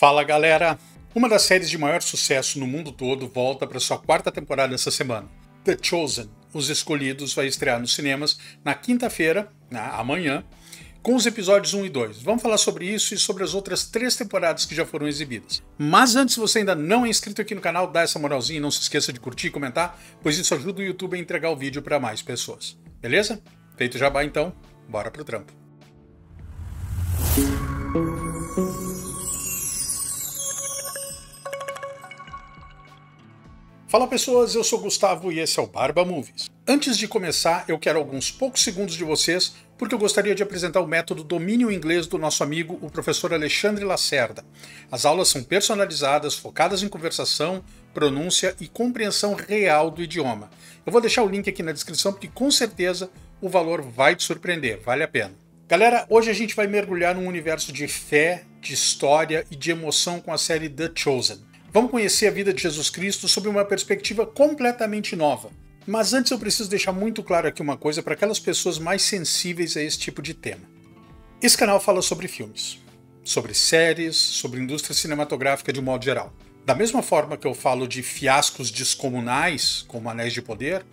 Fala galera! Uma das séries de maior sucesso no mundo todo volta para sua quarta temporada essa semana. The Chosen, Os Escolhidos, vai estrear nos cinemas na quinta-feira, amanhã, com os episódios 1 e 2. Vamos falar sobre isso e sobre as outras 3 temporadas que já foram exibidas. Mas antes, se você ainda não é inscrito aqui no canal, dá essa moralzinha e não se esqueça de curtir e comentar, pois isso ajuda o YouTube a entregar o vídeo para mais pessoas. Beleza? Feito o jabá então, bora pro trampo. Fala pessoas, eu sou o Gustavo e esse é o Barba Movies. Antes de começar, eu quero alguns poucos segundos de vocês, porque eu gostaria de apresentar o método Domínio Inglês do nosso amigo, o professor Alexandre Lacerda. As aulas são personalizadas, focadas em conversação, pronúncia e compreensão real do idioma. Eu vou deixar o link aqui na descrição, porque com certeza o valor vai te surpreender, vale a pena. Galera, hoje a gente vai mergulhar num universo de fé, de história e de emoção com a série The Chosen. Vamos conhecer a vida de Jesus Cristo sob uma perspectiva completamente nova. Mas antes eu preciso deixar muito claro aqui uma coisa para aquelas pessoas mais sensíveis a esse tipo de tema. Esse canal fala sobre filmes, sobre séries, sobre indústria cinematográfica de um modo geral. Da mesma forma que eu falo de fiascos descomunais, como Anéis de Poder,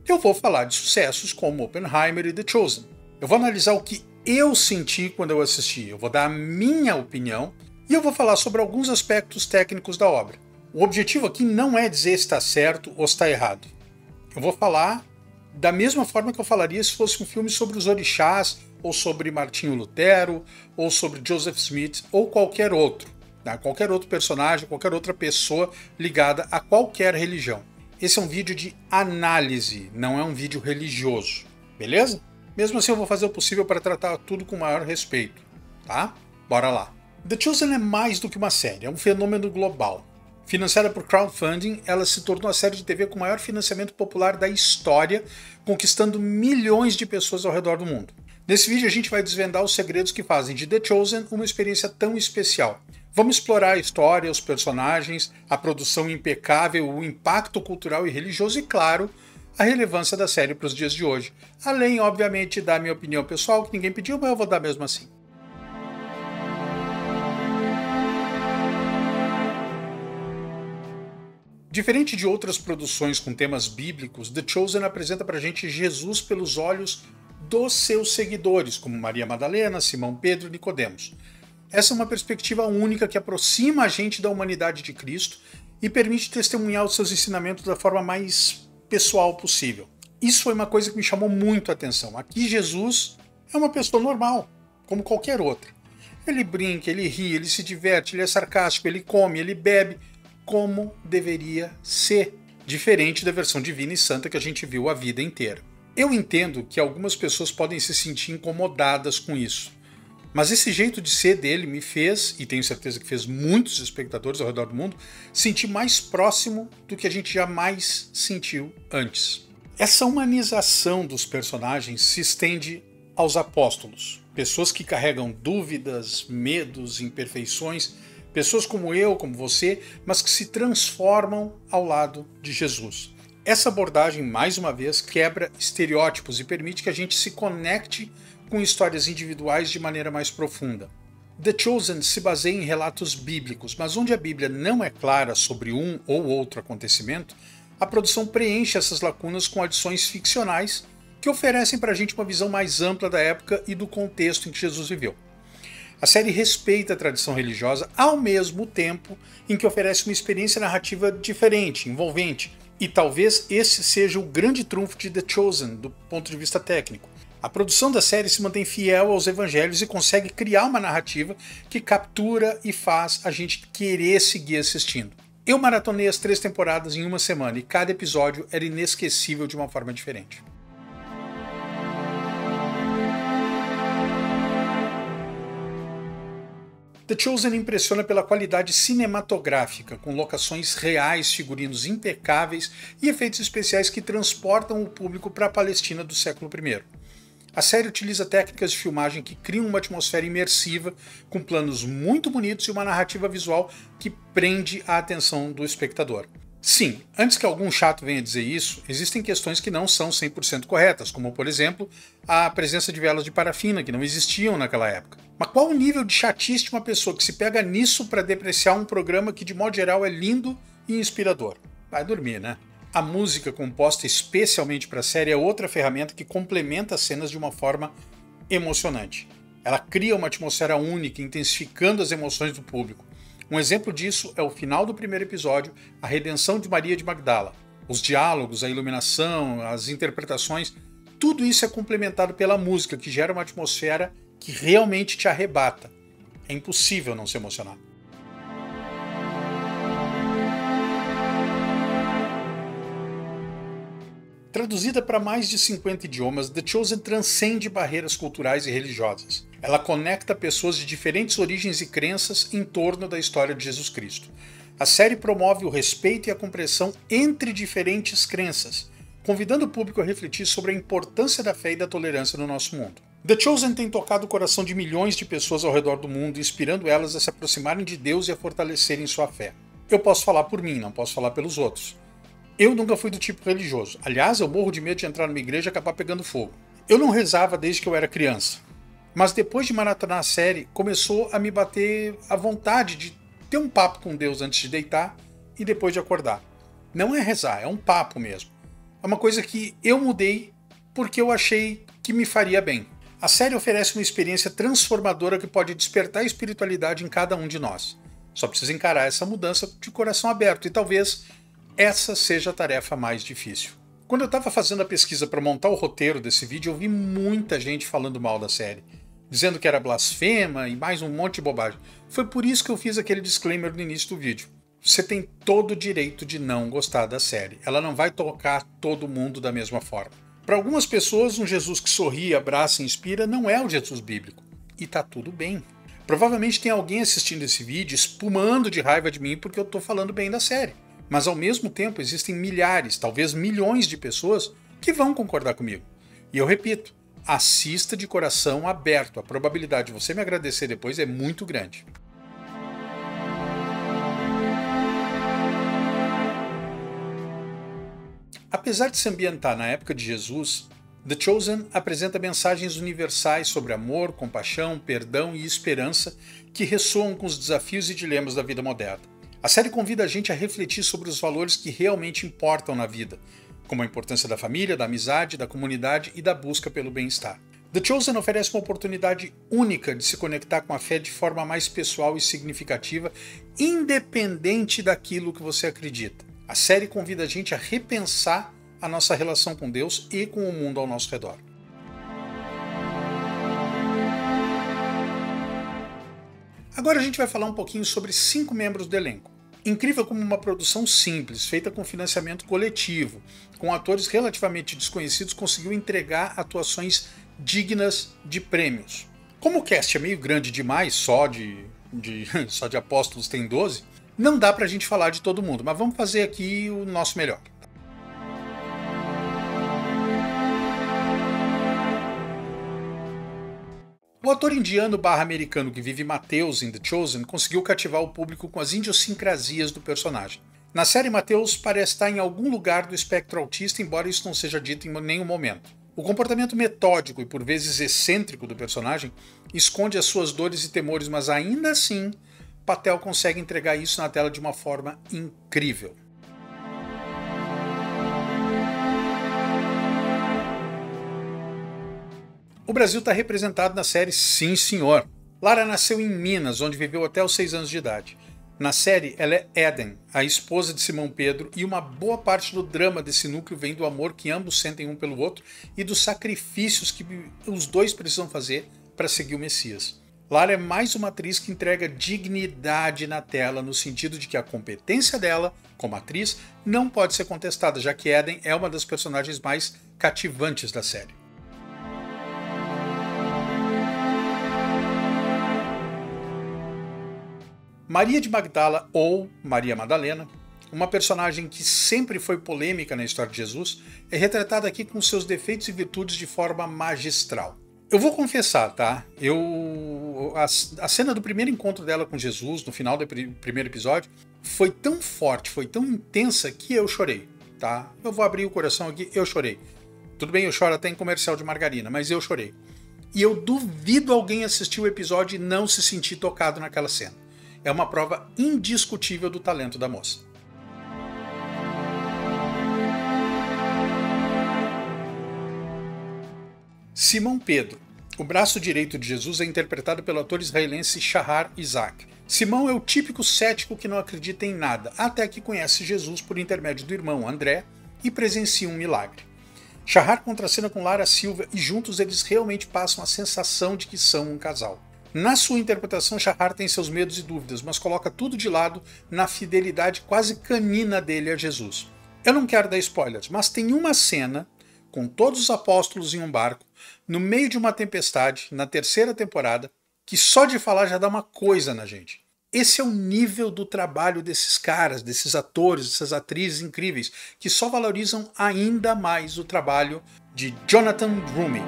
eu vou falar de sucessos como Oppenheimer e The Chosen. Eu vou analisar o que eu senti quando eu assisti, eu vou dar a minha opinião, e eu vou falar sobre alguns aspectos técnicos da obra. O objetivo aqui não é dizer se está certo ou se está errado. Eu vou falar da mesma forma que eu falaria se fosse um filme sobre os orixás, ou sobre Martinho Lutero, ou sobre Joseph Smith, ou qualquer outro. Tá? Qualquer outro personagem, qualquer outra pessoa ligada a qualquer religião. Esse é um vídeo de análise, não é um vídeo religioso. Beleza? Mesmo assim eu vou fazer o possível para tratar tudo com o maior respeito. Tá? Bora lá. The Chosen é mais do que uma série, é um fenômeno global. Financiada por crowdfunding, ela se tornou a série de TV com o maior financiamento popular da história, conquistando milhões de pessoas ao redor do mundo. Nesse vídeo a gente vai desvendar os segredos que fazem de The Chosen uma experiência tão especial. Vamos explorar a história, os personagens, a produção impecável, o impacto cultural e religioso e, claro, a relevância da série para os dias de hoje. Além, obviamente, da minha opinião pessoal, que ninguém pediu, mas eu vou dar mesmo assim. Diferente de outras produções com temas bíblicos, The Chosen apresenta pra gente Jesus pelos olhos dos seus seguidores, como Maria Madalena, Simão Pedro e Nicodemos. Essa é uma perspectiva única que aproxima a gente da humanidade de Cristo e permite testemunhar os seus ensinamentos da forma mais pessoal possível. Isso foi uma coisa que me chamou muito a atenção. Aqui Jesus é uma pessoa normal, como qualquer outra. Ele brinca, ele ri, ele se diverte, ele é sarcástico, ele come, ele bebe, como deveria ser, diferente da versão divina e santa que a gente viu a vida inteira. Eu entendo que algumas pessoas podem se sentir incomodadas com isso, mas esse jeito de ser dele me fez, e tenho certeza que fez muitos espectadores ao redor do mundo, sentir mais próximo do que a gente jamais sentiu antes. Essa humanização dos personagens se estende aos apóstolos, pessoas que carregam dúvidas, medos, imperfeições, pessoas como eu, como você, mas que se transformam ao lado de Jesus. Essa abordagem, mais uma vez, quebra estereótipos e permite que a gente se conecte com histórias individuais de maneira mais profunda. The Chosen se baseia em relatos bíblicos, mas onde a Bíblia não é clara sobre um ou outro acontecimento, a produção preenche essas lacunas com adições ficcionais que oferecem para a gente uma visão mais ampla da época e do contexto em que Jesus viveu. A série respeita a tradição religiosa ao mesmo tempo em que oferece uma experiência narrativa diferente, envolvente, e talvez esse seja o grande trunfo de The Chosen do ponto de vista técnico. A produção da série se mantém fiel aos evangelhos e consegue criar uma narrativa que captura e faz a gente querer seguir assistindo. Eu maratonei as 3 temporadas em uma semana e cada episódio era inesquecível de uma forma diferente. The Chosen impressiona pela qualidade cinematográfica, com locações reais, figurinos impecáveis e efeitos especiais que transportam o público para a Palestina do século I. A série utiliza técnicas de filmagem que criam uma atmosfera imersiva, com planos muito bonitos e uma narrativa visual que prende a atenção do espectador. Sim, antes que algum chato venha dizer isso, existem questões que não são 100% corretas, como, por exemplo, a presença de velas de parafina, que não existiam naquela época. Mas qual o nível de chatice de uma pessoa que se pega nisso para depreciar um programa que, de modo geral, é lindo e inspirador? Vai dormir, né? A música composta especialmente para a série é outra ferramenta que complementa as cenas de uma forma emocionante. Ela cria uma atmosfera única, intensificando as emoções do público. Um exemplo disso é o final do primeiro episódio, a redenção de Maria de Magdala. Os diálogos, a iluminação, as interpretações, tudo isso é complementado pela música, que gera uma atmosfera que realmente te arrebata. É impossível não se emocionar. Traduzida para mais de 50 idiomas, The Chosen transcende barreiras culturais e religiosas. Ela conecta pessoas de diferentes origens e crenças em torno da história de Jesus Cristo. A série promove o respeito e a compreensão entre diferentes crenças, convidando o público a refletir sobre a importância da fé e da tolerância no nosso mundo. The Chosen tem tocado o coração de milhões de pessoas ao redor do mundo, inspirando elas a se aproximarem de Deus e a fortalecerem sua fé. Eu posso falar por mim, não posso falar pelos outros. Eu nunca fui do tipo religioso. Aliás, eu morro de medo de entrar numa igreja e acabar pegando fogo. Eu não rezava desde que eu era criança. Mas depois de maratonar a série, começou a me bater a vontade de ter um papo com Deus antes de deitar e depois de acordar. Não é rezar, é um papo mesmo. É uma coisa que eu mudei porque eu achei que me faria bem. A série oferece uma experiência transformadora que pode despertar a espiritualidade em cada um de nós. Só precisa encarar essa mudança de coração aberto e talvez essa seja a tarefa mais difícil. Quando eu estava fazendo a pesquisa para montar o roteiro desse vídeo, eu vi muita gente falando mal da série, dizendo que era blasfema e mais um monte de bobagem. Foi por isso que eu fiz aquele disclaimer no início do vídeo. Você tem todo o direito de não gostar da série. Ela não vai tocar todo mundo da mesma forma. Para algumas pessoas, um Jesus que sorri, abraça e inspira não é o Jesus bíblico. E tá tudo bem. Provavelmente tem alguém assistindo esse vídeo espumando de raiva de mim porque eu estou falando bem da série. Mas ao mesmo tempo existem milhares, talvez milhões de pessoas que vão concordar comigo. E eu repito, assista de coração aberto. A probabilidade de você me agradecer depois é muito grande. Apesar de se ambientar na época de Jesus, The Chosen apresenta mensagens universais sobre amor, compaixão, perdão e esperança que ressoam com os desafios e dilemas da vida moderna. A série convida a gente a refletir sobre os valores que realmente importam na vida, como a importância da família, da amizade, da comunidade e da busca pelo bem-estar. The Chosen oferece uma oportunidade única de se conectar com a fé de forma mais pessoal e significativa, independente daquilo que você acredita. A série convida a gente a repensar a nossa relação com Deus e com o mundo ao nosso redor. Agora a gente vai falar um pouquinho sobre 5 membros do elenco. Incrível como uma produção simples, feita com financiamento coletivo, com atores relativamente desconhecidos, conseguiu entregar atuações dignas de prêmios. Como o cast é meio grande demais, só de apóstolos tem 12, não dá pra gente falar de todo mundo, mas vamos fazer aqui o nosso melhor. O ator indiano/americano que vive Mateus em The Chosen conseguiu cativar o público com as idiosincrasias do personagem. Na série, Mateus parece estar em algum lugar do espectro autista, embora isso não seja dito em nenhum momento. O comportamento metódico e por vezes excêntrico do personagem esconde as suas dores e temores, mas ainda assim, Patel consegue entregar isso na tela de uma forma incrível. O Brasil está representado na série Sim Senhor. Lara nasceu em Minas, onde viveu até os 6 anos de idade. Na série, ela é Eden, a esposa de Simão Pedro, e uma boa parte do drama desse núcleo vem do amor que ambos sentem um pelo outro e dos sacrifícios que os dois precisam fazer para seguir o Messias. Lara é mais uma atriz que entrega dignidade na tela, no sentido de que a competência dela, como atriz, não pode ser contestada, já que Eden é uma das personagens mais cativantes da série. Maria de Magdala, ou Maria Madalena, uma personagem que sempre foi polêmica na história de Jesus, é retratada aqui com seus defeitos e virtudes de forma magistral. Eu vou confessar, tá? A cena do primeiro encontro dela com Jesus, no final do primeiro episódio, foi tão forte, foi tão intensa que eu chorei, tá? Eu vou abrir o coração aqui, eu chorei. Tudo bem, eu choro até em comercial de margarina, mas eu chorei. E eu duvido alguém assistir o episódio e não se sentir tocado naquela cena. É uma prova indiscutível do talento da moça. Simão Pedro, o braço direito de Jesus, é interpretado pelo ator israelense Shahar Isaac. Simão é o típico cético que não acredita em nada, até que conhece Jesus por intermédio do irmão André e presencia um milagre. Shahar contracena com Lara Silva e juntos eles realmente passam a sensação de que são um casal. Na sua interpretação, Shahar tem seus medos e dúvidas, mas coloca tudo de lado na fidelidade quase canina dele a Jesus. Eu não quero dar spoilers, mas tem uma cena com todos os apóstolos em um barco, no meio de uma tempestade, na terceira temporada, que só de falar já dá uma coisa na gente. Esse é o nível do trabalho desses caras, desses atores, dessas atrizes incríveis, que só valorizam ainda mais o trabalho de Jonathan Roumie.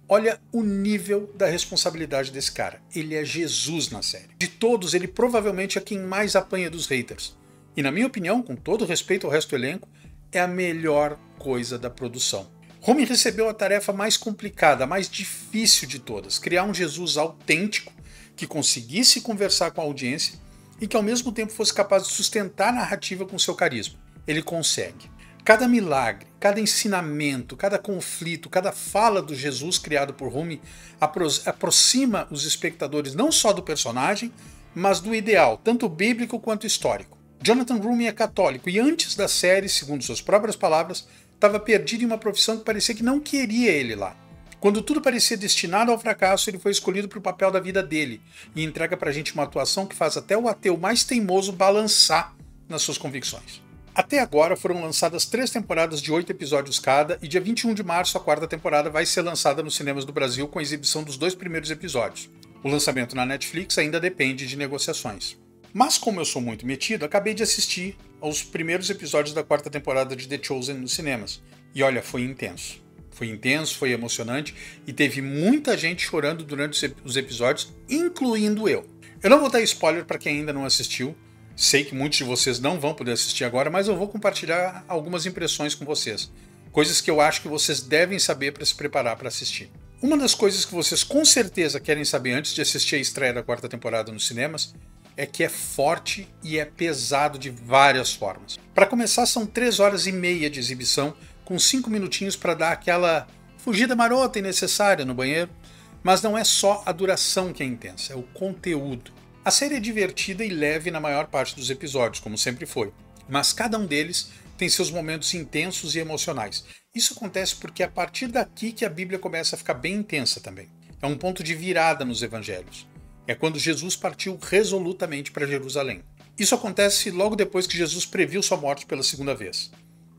Olha o nível da responsabilidade desse cara. Ele é Jesus na série. De todos, ele provavelmente é quem mais apanha dos haters. E na minha opinião, com todo respeito ao resto do elenco, é a melhor coisa da produção. Roumie recebeu a tarefa mais complicada, a mais difícil de todas, criar um Jesus autêntico, que conseguisse conversar com a audiência e que ao mesmo tempo fosse capaz de sustentar a narrativa com seu carisma. Ele consegue. Cada milagre, cada ensinamento, cada conflito, cada fala do Jesus criado por Roumie aproxima os espectadores não só do personagem, mas do ideal, tanto bíblico quanto histórico. Jonathan Roumie é católico e antes da série, segundo suas próprias palavras, estava perdido em uma profissão que parecia que não queria ele lá. Quando tudo parecia destinado ao fracasso, ele foi escolhido para o papel da vida dele e entrega pra gente uma atuação que faz até o ateu mais teimoso balançar nas suas convicções. Até agora foram lançadas 3 temporadas de 8 episódios cada e dia 21 de março a 4ª temporada vai ser lançada nos cinemas do Brasil com a exibição dos 2 primeiros episódios. O lançamento na Netflix ainda depende de negociações. Mas como eu sou muito metido, acabei de assistir aos primeiros episódios da 4ª temporada de The Chosen nos cinemas. E olha, foi intenso. Foi intenso, foi emocionante e teve muita gente chorando durante os episódios, incluindo eu. Eu não vou dar spoiler para quem ainda não assistiu. Sei que muitos de vocês não vão poder assistir agora, mas eu vou compartilhar algumas impressões com vocês. Coisas que eu acho que vocês devem saber para se preparar para assistir. Uma das coisas que vocês com certeza querem saber antes de assistir a estreia da 4ª temporada nos cinemas é que é forte e é pesado de várias formas. Para começar, são 3 horas e meia de exibição, com 5 minutinhos para dar aquela fugida marota e necessária no banheiro, mas não é só a duração que é intensa, é o conteúdo. A série é divertida e leve na maior parte dos episódios, como sempre foi, mas cada um deles tem seus momentos intensos e emocionais. Isso acontece porque é a partir daqui que a Bíblia começa a ficar bem intensa também. É um ponto de virada nos evangelhos. É quando Jesus partiu resolutamente para Jerusalém. Isso acontece logo depois que Jesus previu sua morte pela 2ª vez.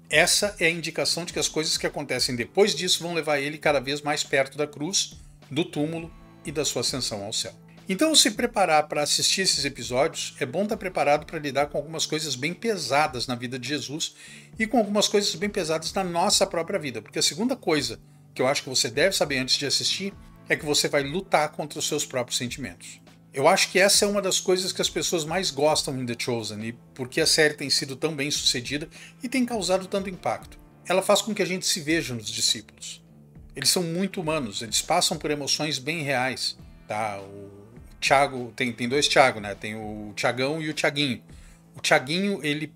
Essa é a indicação de que as coisas que acontecem depois disso vão levar ele cada vez mais perto da cruz, do túmulo e da sua ascensão ao céu. Então, ao se preparar para assistir esses episódios, é bom estar preparado para lidar com algumas coisas bem pesadas na vida de Jesus e com algumas coisas bem pesadas na nossa própria vida, porque a segunda coisa que eu acho que você deve saber antes de assistir é que você vai lutar contra os seus próprios sentimentos. Eu acho que essa é uma das coisas que as pessoas mais gostam em The Chosen e porque a série tem sido tão bem sucedida e tem causado tanto impacto. Ela faz com que a gente se veja nos discípulos. Eles são muito humanos, eles passam por emoções bem reais. Tá? O Thiago, tem 2 Thiago, né? Tem o Thiagão e o Thiaguinho. O Thiaguinho, ele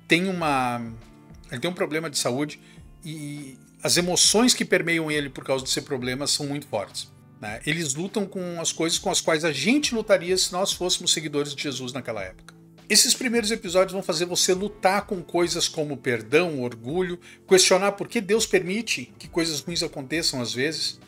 tem um problema de saúde e as emoções que permeiam ele por causa desse problema são muito fortes. Né? Eles lutam com as coisas com as quais a gente lutaria se nós fôssemos seguidores de Jesus naquela época. Esses primeiros episódios vão fazer você lutar com coisas como perdão, orgulho, questionar por que Deus permite que coisas ruins aconteçam às vezes.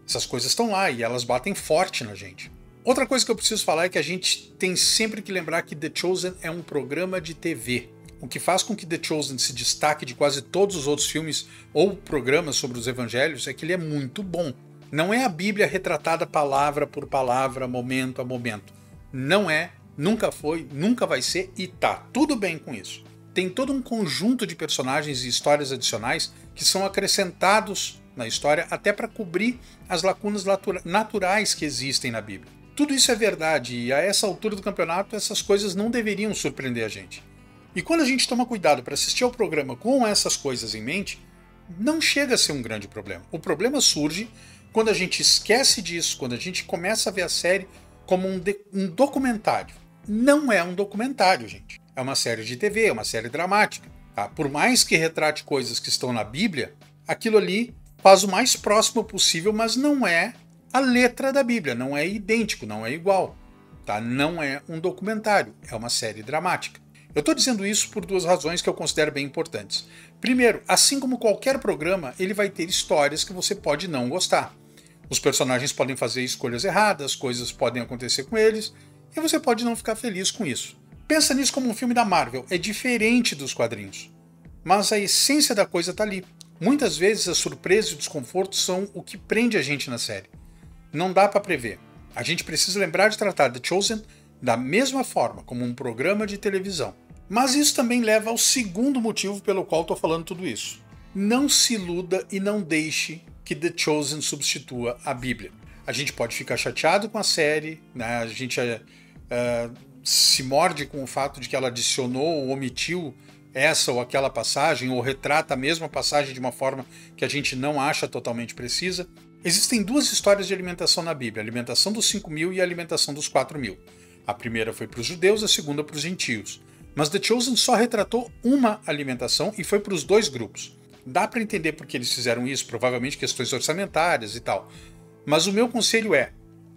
Essas coisas estão lá e elas batem forte na gente. Outra coisa que eu preciso falar é que a gente tem sempre que lembrar que The Chosen é um programa de TV. O que faz com que The Chosen se destaque de quase todos os outros filmes ou programas sobre os evangelhos é que ele é muito bom. Não é a Bíblia retratada palavra por palavra, momento a momento. Não é, nunca foi, nunca vai ser e tá tudo bem com isso. tem todo um conjunto de personagens e histórias adicionais que são acrescentados na história até para cobrir as lacunas naturais que existem na Bíblia. Tudo isso é verdade e a essa altura do campeonato essas coisas não deveriam surpreender a gente. E quando a gente toma cuidado para assistir ao programa com essas coisas em mente, não chega a ser um grande problema. O problema surge quando a gente esquece disso, quando a gente começa a ver a série como um documentário. Não é um documentário, gente. É uma série de TV, é uma série dramática. Tá? Por mais que retrate coisas que estão na Bíblia, aquilo ali faz o mais próximo possível, mas não é a letra da Bíblia, não é idêntico, não é igual. Tá? Não é um documentário, é uma série dramática. Eu estou dizendo isso por duas razões que eu considero bem importantes. Primeiro, assim como qualquer programa, ele vai ter histórias que você pode não gostar. Os personagens podem fazer escolhas erradas, coisas podem acontecer com eles, e você pode não ficar feliz com isso. Pensa nisso como um filme da Marvel, é diferente dos quadrinhos. Mas a essência da coisa está ali. Muitas vezes a surpresa e o desconforto são o que prende a gente na série. Não dá para prever. A gente precisa lembrar de tratar The Chosen da mesma forma, como um programa de televisão. Mas isso também leva ao segundo motivo pelo qual estou falando tudo isso. Não se iluda e não deixe que The Chosen substitua a Bíblia. A gente pode ficar chateado com a série, né? A gente se morde com o fato de que ela adicionou ou omitiu essa ou aquela passagem, ou retrata a mesma passagem de uma forma que a gente não acha totalmente precisa. Existem duas histórias de alimentação na Bíblia, a alimentação dos 5.000 e a alimentação dos 4.000. A primeira foi para os judeus, a segunda para os gentios. Mas The Chosen só retratou uma alimentação e foi para os dois grupos. Dá para entender por que eles fizeram isso, provavelmente questões orçamentárias e tal. Mas o meu conselho é,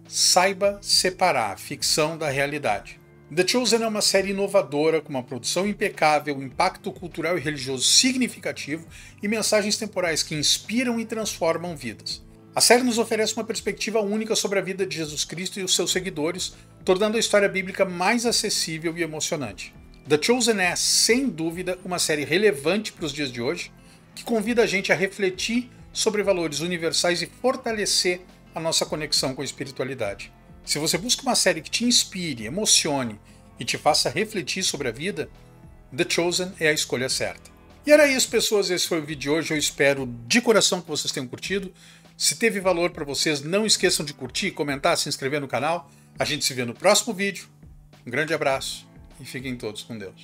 saiba separar a ficção da realidade. The Chosen é uma série inovadora, com uma produção impecável, impacto cultural e religioso significativo e mensagens temporais que inspiram e transformam vidas. A série nos oferece uma perspectiva única sobre a vida de Jesus Cristo e os seus seguidores, tornando a história bíblica mais acessível e emocionante. The Chosen é, sem dúvida, uma série relevante para os dias de hoje, que convida a gente a refletir sobre valores universais e fortalecer a nossa conexão com a espiritualidade. Se você busca uma série que te inspire, emocione e te faça refletir sobre a vida, The Chosen é a escolha certa. E era isso, pessoas, esse foi o vídeo de hoje, eu espero de coração que vocês tenham curtido. Se teve valor para vocês, não esqueçam de curtir, comentar, se inscrever no canal. A gente se vê no próximo vídeo. Um grande abraço e fiquem todos com Deus.